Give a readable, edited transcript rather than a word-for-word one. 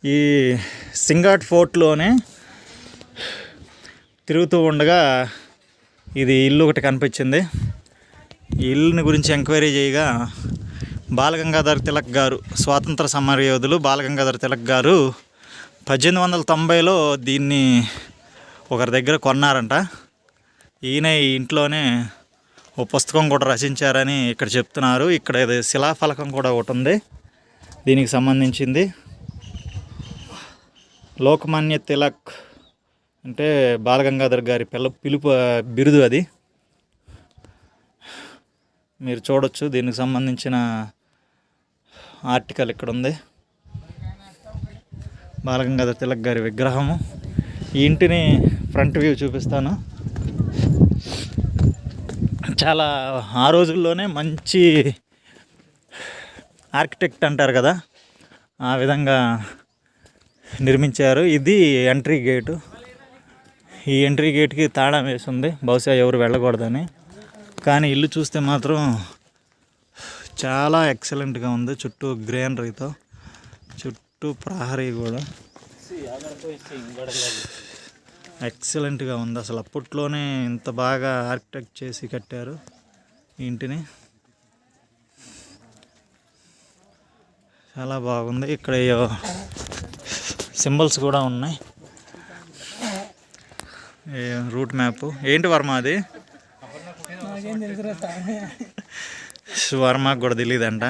ఈ సింగాట్ ఫోర్ట్లోనే తిరుగుతూ ఉండగా ఇది ఇల్లు ఒకటి కనిపించింది. ఈ ఇల్లుని గురించి ఎంక్వైరీ చేయగా బాలగంగాధర్ తిలక్ గారు, స్వాతంత్ర సమరయోధులు బాలగంగాధర్ తిలక్ గారు 1890లో దీన్ని ఒకరి దగ్గర కొన్నారంట. ఈయన ఈ ఇంట్లోనే ఓ పుస్తకం కూడా రచించారని ఇక్కడ చెప్తున్నారు. ఇక్కడ ఇది శిలాఫలకం కూడా ఒకటి ఉంది దీనికి సంబంధించింది. లోకమాన్య తిలక్ అంటే బాలగంగాధర్ గారి పిలుపు బిరుదు అది. మీరు చూడొచ్చు, దీనికి సంబంధించిన ఆర్టికల్ ఇక్కడ ఉంది. బాలగంగాధర్ తిలక్ గారి విగ్రహము. ఈ ఇంటిని ఫ్రంట్ వ్యూ చూపిస్తాను. చాలా ఆ రోజుల్లోనే మంచి ఆర్కిటెక్ట్ అంటారు కదా, ఆ విధంగా నిర్మించారు. ఇది ఎంట్రీ గేటు. ఈ ఎంట్రీ గేట్కి తాళం వేసి ఉంది, బహుశా ఎవరు వెళ్ళకూడదని. కానీ ఇల్లు చూస్తే మాత్రం చాలా ఎక్సలెంట్గా ఉంది. చుట్టూ గ్రీనరీతో, చుట్టూ ప్రహరీ కూడా ఎక్సలెంట్గా ఉంది. అసలు అప్పట్లోనే ఇంత బాగా ఆర్కిటెక్ట్ చేసి కట్టారు ఈ ఇంటిని. చాలా బాగుంది. ఇక్కడ సింబల్స్ కూడా ఉన్నాయి. రూట్ మ్యాప్ ఏంటి వర్మ అది? వర్మకు కూడా తెలియదంట.